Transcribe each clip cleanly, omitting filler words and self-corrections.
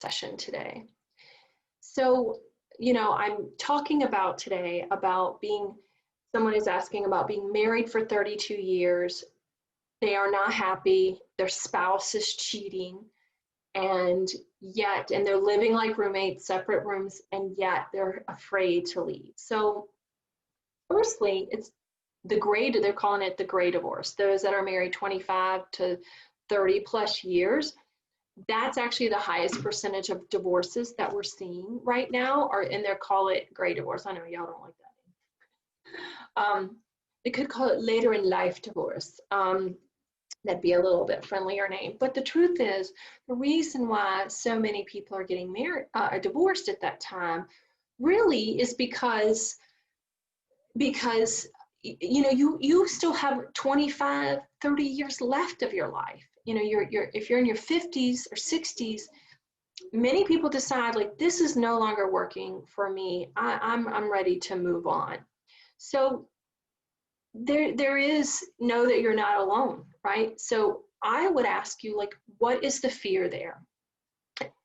session today. So, I'm talking about today about someone is asking about being married for 32 years. They are not happy. Their spouse is cheating. And they're living like roommates, separate rooms, and yet they're afraid to leave. So, firstly, it's they're calling it the gray divorce. Those that are married 25 to 30 plus years, that's actually the highest percentage of divorces that we're seeing right now, and they call it gray divorce. I know y'all don't like that. They could call it later in life divorce. That'd be a little bit friendlier name. But the truth is, the reason why so many people are getting married, divorced at that time, really is because you still have 25, 30 years left of your life. If you're in your 50s or 60s, many people decide, like, this is no longer working for me. I'm ready to move on. So there is, know that you're not alone, right? So I would ask you, like, what is the fear there?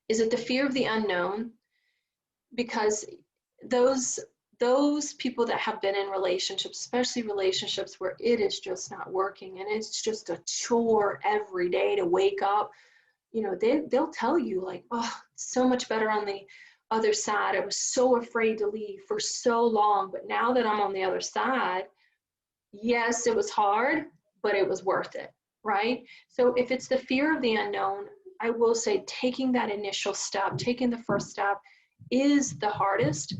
Is it the fear of the unknown? Because those people that have been in relationships, especially relationships where it is just not working and it's just a chore every day to wake up, they'll tell you, like, oh, it's so much better on the other side. I was so afraid to leave for so long, but now that I'm on the other side, yes, it was hard, but it was worth it, right? So if it's the fear of the unknown, I will say taking that initial step, taking the first step is the hardest.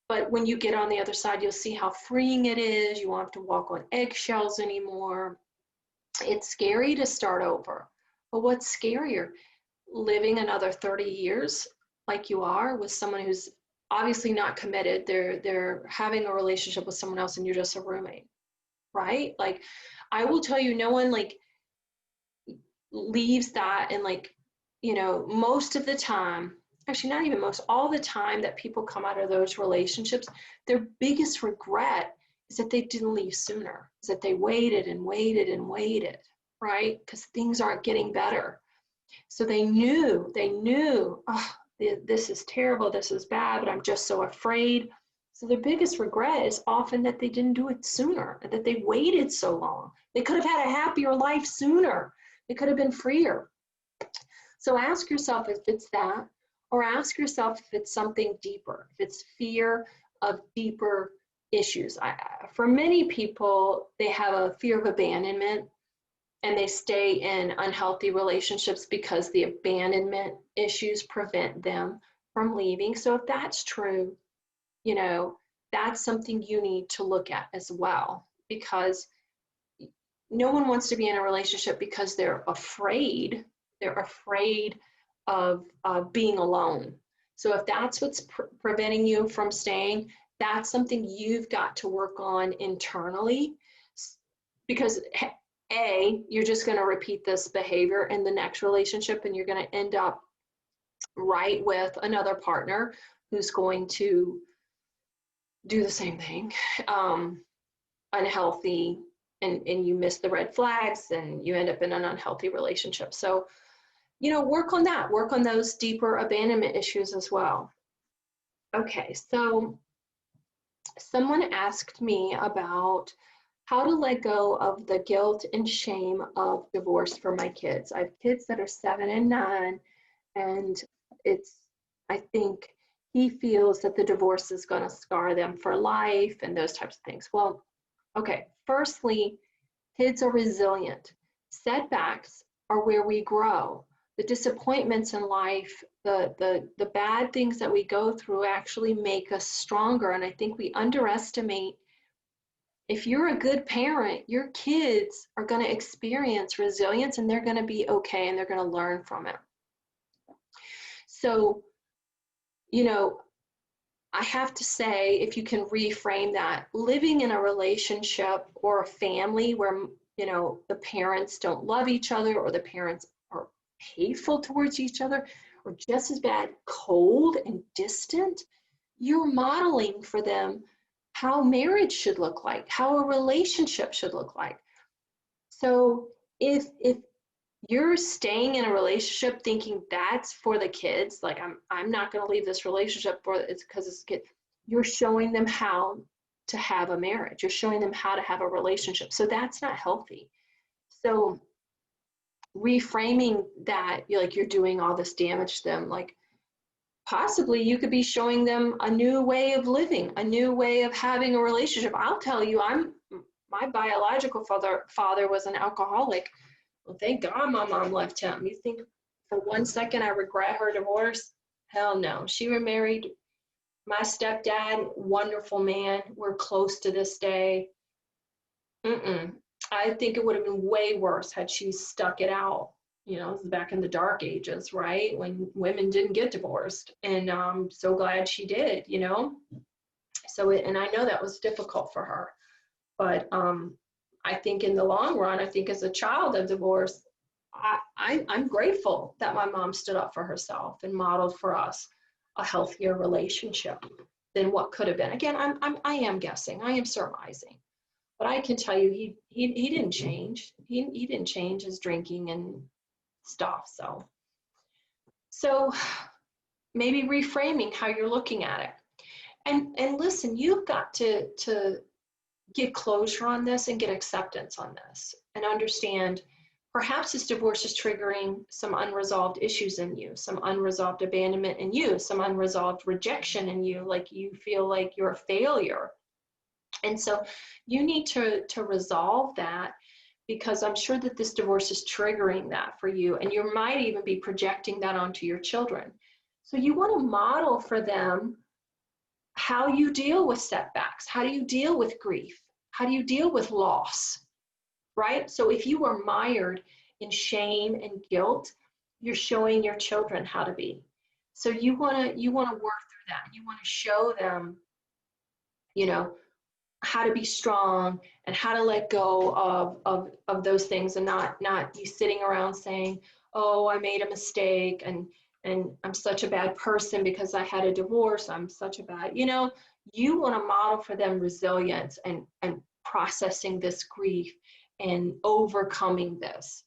But when you get on the other side, you'll see how freeing it is. You won't have to walk on eggshells anymore. It's scary to start over. But what's scarier? Living another 30 years like you are with someone who's obviously not committed. They're having a relationship with someone else and you're just a roommate, right? Like, I will tell you, no one, like, leaves that, and, like, most of the time, actually not even most, all the time that people come out of those relationships, their biggest regret is that they didn't leave sooner, is that they waited and waited and waited, right? Because things aren't getting better. So they knew, oh, this is terrible, this is bad, but I'm just so afraid. So their biggest regret is often that they didn't do it sooner, that they waited so long. They could have had a happier life sooner. They could have been freer. So ask yourself if it's that, or ask yourself if it's something deeper, if it's fear of deeper issues. For many people, they have a fear of abandonment, and they stay in unhealthy relationships because the abandonment issues prevent them from leaving. So if that's true, that's something you need to look at as well, because no one wants to be in a relationship because they're afraid. They're afraid of being alone. So if that's what's preventing you from staying, that's something you've got to work on internally, because you're just going to repeat this behavior in the next relationship, and you're going to end up right with another partner who's going to do the same thing, unhealthy, and you miss the red flags and you end up in an unhealthy relationship. So, work on that, work on those deeper abandonment issues as well. Okay, so someone asked me about how to let go of the guilt and shame of divorce for my kids. I have kids that are 7 and 9, and I think he feels that the divorce is going to scar them for life and those types of things. Well, okay, firstly, kids are resilient. Setbacks are where we grow. The disappointments in life, the bad things that we go through actually make us stronger. And I think we underestimate, if you're a good parent, your kids are going to experience resilience, and they're going to be okay, and they're going to learn from it. So, I have to say, if you can reframe that, living in a relationship or a family where, the parents don't love each other, or the parents are hateful towards each other, or just as bad, cold and distant, you're modeling for them how marriage should look like, how a relationship should look like. So if you're staying in a relationship thinking that's for the kids, like I'm not going to leave this relationship for it's because it's kid. You're showing them how to have a marriage. You're showing them how to have a relationship. So that's not healthy. So reframing that, you're doing all this damage to them, like possibly you could be showing them a new way of living, a new way of having a relationship. I'll tell you, my biological father was an alcoholic. Well, thank God my mom left him. You think for 1 second I regret her divorce? Hell no. She remarried my stepdad, wonderful man. We're close to this day. I think it would have been way worse had she stuck it out. This is back in the dark ages, right? When women didn't get divorced. And I'm so glad she did, So, and I know that was difficult for her. But I think in the long run, I think as a child of divorce, I'm grateful that my mom stood up for herself and modeled for us a healthier relationship than what could have been. Again, I am guessing, I am surmising, but I can tell you he didn't change. He didn't change his drinking and stuff. So maybe reframing how you're looking at it. And listen, you've got to get closure on this and get acceptance on this and understand perhaps this divorce is triggering some unresolved issues in you, some unresolved abandonment in you, some unresolved rejection in you, like you feel like you're a failure. And so you need to resolve that, because I'm sure that this divorce is triggering that for you, and you might even be projecting that onto your children. So you want to model for them how you deal with setbacks. How do you deal with grief? How do you deal with loss, right? So if you are mired in shame and guilt, you're showing your children how to be. So you want to work through that. You want to show them, how to be strong and how to let go of those things, and not you sitting around saying, oh, I made a mistake and I'm such a bad person because I had a divorce. I'm such a bad, you want to model for them resilience and processing this grief and overcoming this,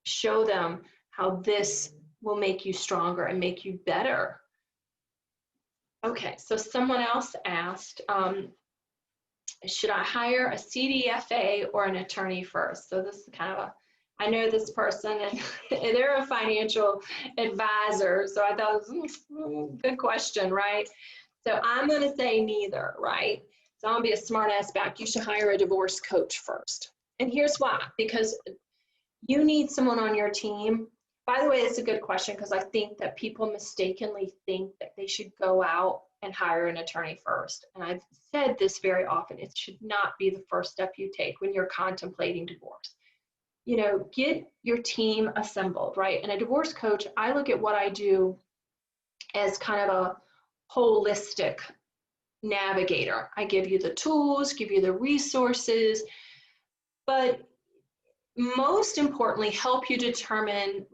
show them how this will make you stronger and make you better. Okay, so someone else asked, should I hire a CDFA or an attorney first? So this is kind of I know this person and they're a financial advisor. So I thought, good question, right? So I'm going to say neither, right? So I'm going to be a smart ass back. You should hire a divorce coach first. And here's why, because you need someone on your team. By the way, it's a good question, because I think that people mistakenly think that they should go out and hire an attorney first. And I've said this very often, it should not be the first step you take when you're contemplating divorce. Get your team assembled, right? And a divorce coach, I look at what I do as kind of a holistic navigator. I give you the tools, give you the resources, but most importantly, help you determine,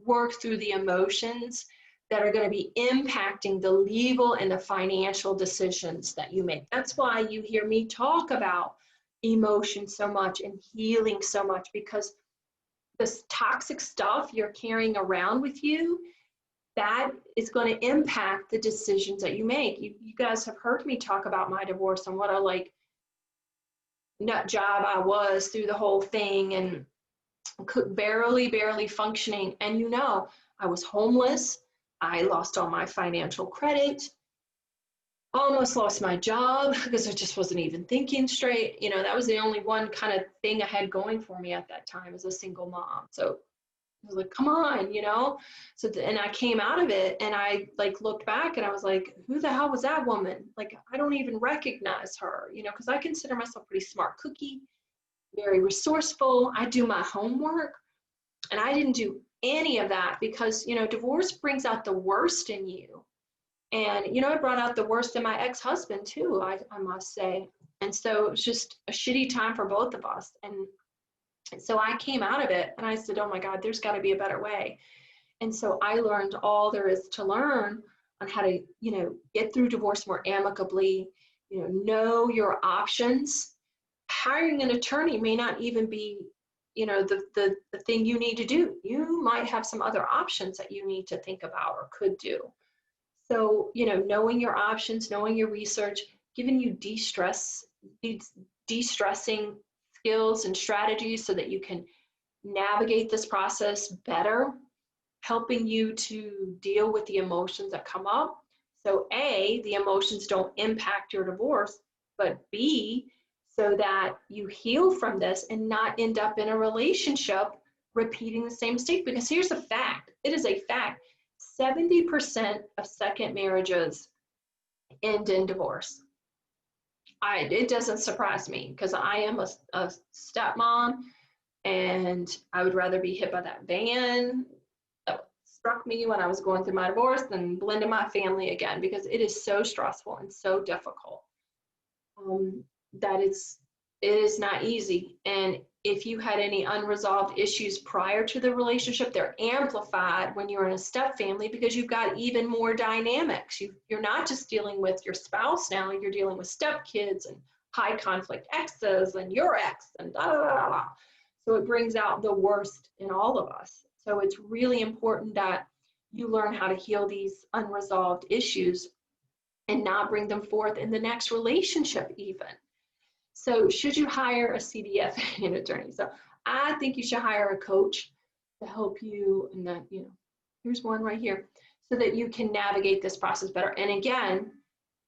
work through the emotions that are going to be impacting the legal and the financial decisions that you make. That's why you hear me talk about emotion so much and healing so much, because this toxic stuff you're carrying around with you, that is going to impact the decisions that you make. You guys have heard me talk about my divorce and what a nut job I was through the whole thing, and could barely functioning. And I was homeless. I lost all my financial credit, almost lost my job because I just wasn't even thinking straight. That was the only one kind of thing I had going for me at that time as a single mom. So I was like, come on, So, and I came out of it and I looked back and I was like, who the hell was that woman? I don't even recognize her, because I consider myself pretty smart cookie, very resourceful. I do my homework, and I didn't do any of that because, divorce brings out the worst in you. And, it brought out the worst in my ex-husband too, I must say. And so it was just a shitty time for both of us. And so I came out of it and I said, oh my God, there's got to be a better way. And so I learned all there is to learn on how to, get through divorce more amicably, know your options. Hiring an attorney may not even be the thing you need to do. You might have some other options that you need to think about or could do. So, knowing your options, knowing your research, giving you de-stressing skills and strategies so that you can navigate this process better, helping you to deal with the emotions that come up. So A, the emotions don't impact your divorce, but B, so that you heal from this and not end up in a relationship repeating the same mistake. Because here's a fact, it is a fact, 70% of second marriages end in divorce. It doesn't surprise me because I am a stepmom, and I would rather be hit by that van that struck me when I was going through my divorce than blend in my family again, because it is so stressful and so difficult that it is not easy. And if you had any unresolved issues prior to the relationship, they're amplified when you're in a step family because you've got even more dynamics. You're not just dealing with your spouse now, you're dealing with stepkids and high conflict exes and your ex and da da da da. So it brings out the worst in all of us. So it's really important that you learn how to heal these unresolved issues and not bring them forth in the next relationship even. So should you hire a CDF and attorney? So I think you should hire a coach to help you, and that, here's one right here, so that you can navigate this process better. And again,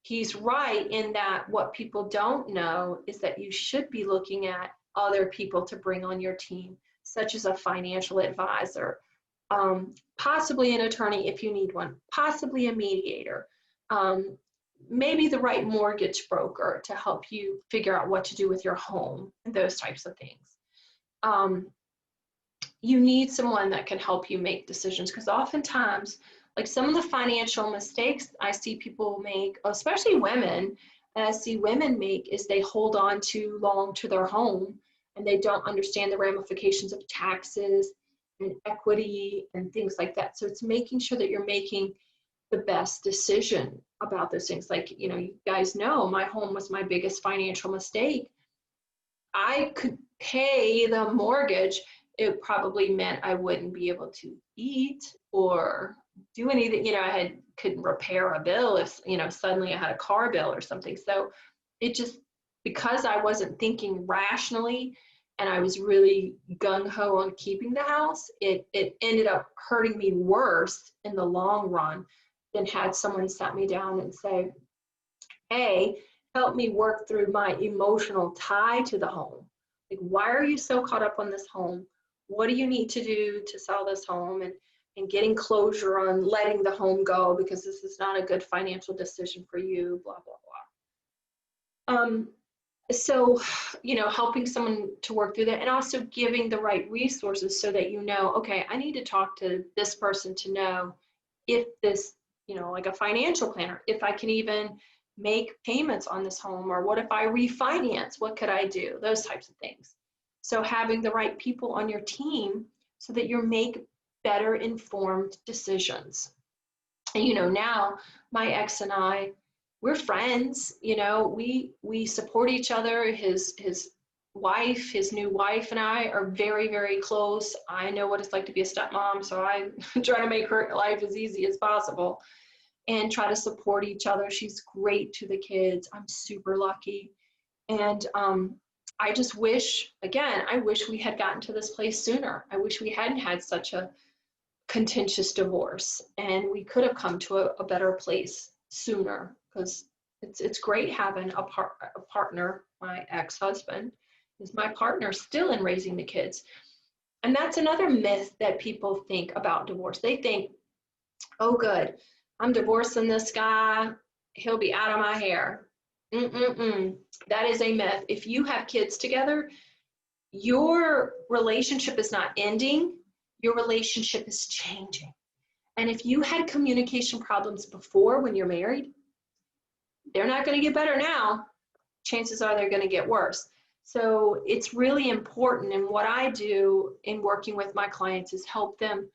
he's right in that what people don't know is that you should be looking at other people to bring on your team, such as a financial advisor, possibly an attorney if you need one, possibly a mediator, maybe the right mortgage broker to help you figure out what to do with your home and those types of things. You need someone that can help you make decisions, because oftentimes, like some of the financial mistakes I see people make, especially women, I see women make, is they hold on too long to their home and they don't understand the ramifications of taxes and equity and things like that. So it's making sure that you're making the best decision about those things. Like, you guys know my home was my biggest financial mistake. I could pay the mortgage. It probably meant I wouldn't be able to eat or do anything. I couldn't repair a bill if, suddenly I had a car bill or something. So it just, because I wasn't thinking rationally and I was really gung-ho on keeping the house, it ended up hurting me worse in the long run than had someone sat me down and say, hey, help me work through my emotional tie to the home. Like, why are you so caught up on this home? What do you need to do to sell this home? And getting closure on letting the home go because this is not a good financial decision for you, blah, blah, blah. So, helping someone to work through that, and also giving the right resources so that okay, I need to talk to this person to know if this, like a financial planner, if I can even make payments on this home, or what if I refinance, what could I do? Those types of things. So having the right people on your team so that you make better informed decisions. And now my ex and I, we're friends, we support each other. His wife, his new wife, and I are very, very close. I know what it's like to be a stepmom, so I try to make her life as easy as possible and try to support each other. She's great to the kids. I'm super lucky. And I just wish, again, I wish we had gotten to this place sooner. I wish we hadn't had such a contentious divorce and we could have come to a better place sooner, because it's great having a partner. My ex-husband is my partner still in raising the kids. And that's another myth that people think about divorce. They think, oh good, I'm divorcing this guy, he'll be out of my hair. That is a myth. If you have kids together, your relationship is not ending, your relationship is changing. And if you had communication problems before when you're married, they're not going to get better now. Chances are they're going to get worse. So it's really important. And what I do in working with my clients is help them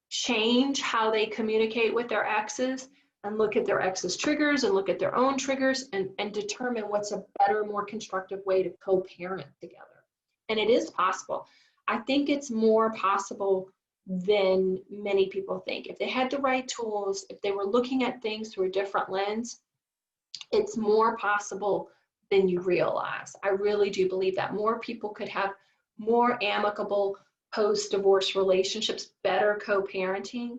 change how they communicate with their exes and look at their exes' triggers and look at their own triggers and determine what's a better, more constructive way to co-parent together. And it is possible. I think it's more possible than many people think. If they had the right tools, if they were looking at things through a different lens, it's more possible than you realize. I really do believe that more people could have more amicable post-divorce relationships, better co-parenting.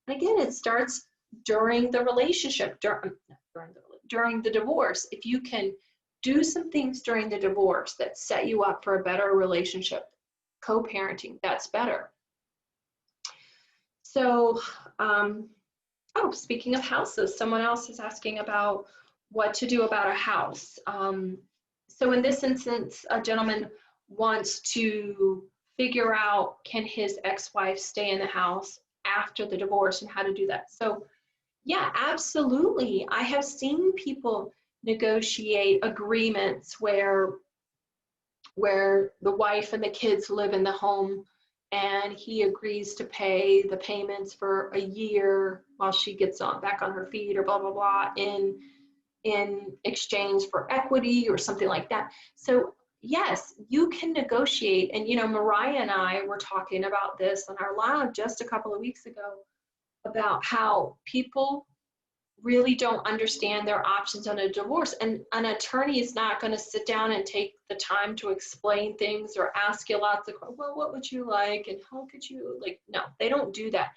And again, it starts during the relationship, during the divorce. If you can do some things during the divorce that set you up for a better relationship, co-parenting, that's better. So, oh, speaking of houses, someone else is asking about what to do about a house. So in this instance, a gentleman wants to figure out, can his ex-wife stay in the house after the divorce and how to do that. So yeah, absolutely. I have seen people negotiate agreements where the wife and the kids live in the home, and he agrees to pay the payments for a year while she gets back on her feet, or blah blah blah, in exchange for equity or something like that. So yes, you can negotiate. And you know, Mariah and I were talking about this on our live just a couple of weeks ago, about how people really don't understand their options on a divorce, and an attorney is not going to sit down and take the time to explain things or ask you lots of, well, what would you like and how could you, like, no, they don't do that.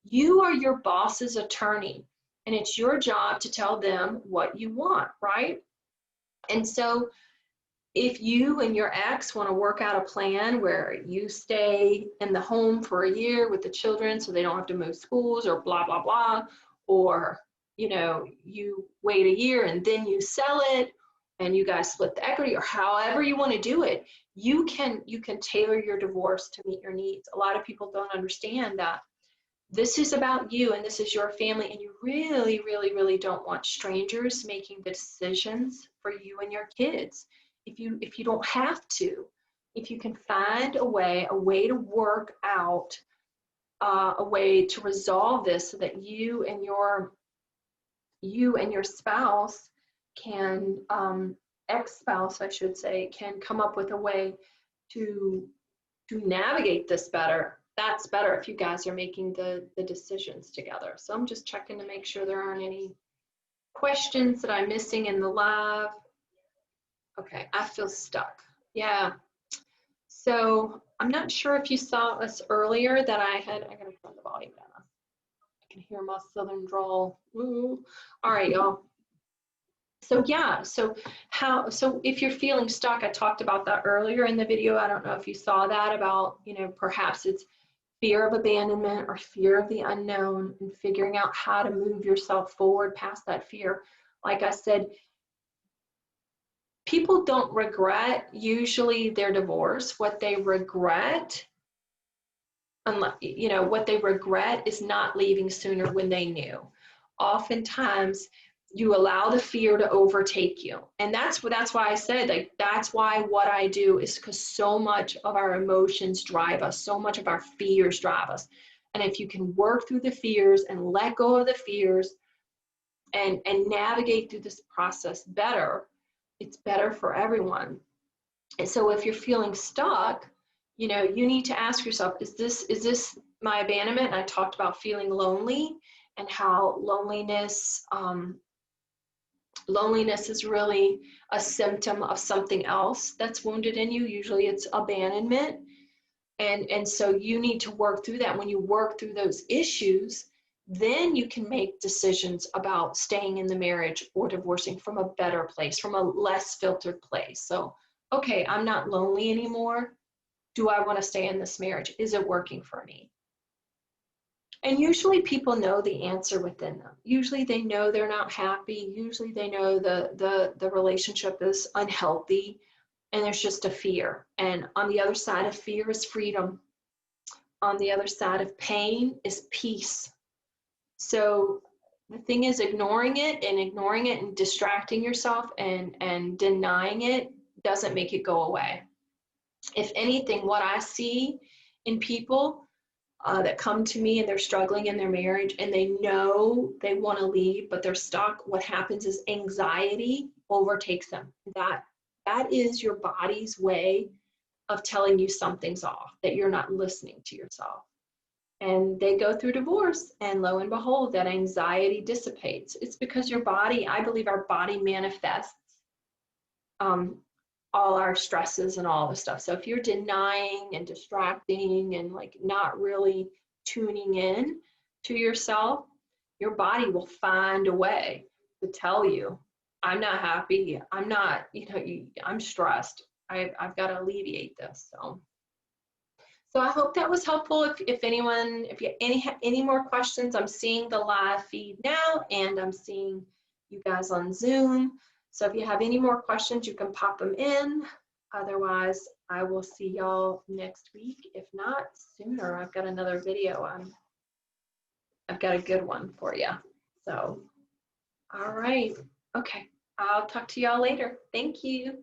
You are your boss's attorney, and it's your job to tell them what you want, right? And so if you and your ex want to work out a plan where you stay in the home for a year with the children so they don't have to move schools or blah blah blah, or you know, you wait a year and then you sell it and you guys split the equity, or however you want to do it, you can tailor your divorce to meet your needs. A lot of people don't understand that this is about you and this is your family, and you really really don't want strangers making the decisions for you and your kids. If you don't have to, if you can find a way to work out a way to resolve this so that you and your spouse can, ex-spouse, I should say, can come up with a way to navigate this better. That's better if you guys are making the decisions together. So I'm just checking to make sure there aren't any questions that I'm missing in the live. Okay, I feel stuck. Yeah. So I'm not sure if you saw us earlier that I gotta turn the volume down. I can hear my southern drawl. Ooh. All right, y'all. So yeah, so if you're feeling stuck, I talked about that earlier in the video. I don't know if you saw that, about, you know, perhaps it's fear of abandonment or fear of the unknown, and figuring out how to move yourself forward past that fear. Like I said, people don't regret usually their divorce. What they regret, you know, what they regret is not leaving sooner when they knew. Oftentimes, you allow the fear to overtake you. And that's why I said, like, that's why what I do is because so much of our emotions drive us, so much of our fears drive us. And if you can work through the fears and let go of the fears and navigate through this process better, it's better for everyone. And so if you're feeling stuck, you know, you need to ask yourself, is this my abandonment? And I talked about feeling lonely and how loneliness is really a symptom of something else that's wounded in you. Usually it's abandonment. And so you need to work through that. When you work through those issues, then you can make decisions about staying in the marriage or divorcing from a better place, from a less filtered place. So, okay, I'm not lonely anymore. Do I want to stay in this marriage? Is it working for me? And usually people know the answer within them. Usually they know they're not happy. Usually they know the relationship is unhealthy, and there's just a fear. And on the other side of fear is freedom. On the other side of pain is peace. So the thing is, ignoring it and distracting yourself and denying it doesn't make it go away. If anything, what I see in people that come to me and they're struggling in their marriage and they know they want to leave, but they're stuck, what happens is anxiety overtakes them. That is your body's way of telling you something's off, that you're not listening to yourself. And they go through divorce, and lo and behold, that anxiety dissipates. It's because your body, I believe our body manifests all our stresses and all the stuff. So if you're denying and distracting and like not really tuning in to yourself, your body will find a way to tell you, I'm not happy, I'm not, I'm stressed, I've got to alleviate this. So I hope that was helpful. If anyone, if you have any more questions, I'm seeing the live feed now, and I'm seeing you guys on Zoom. So if you have any more questions, you can pop them in. Otherwise, I will see y'all next week. If not sooner, I've got another video. I've got a good one for you. So, all right. Okay. I'll talk to y'all later. Thank you.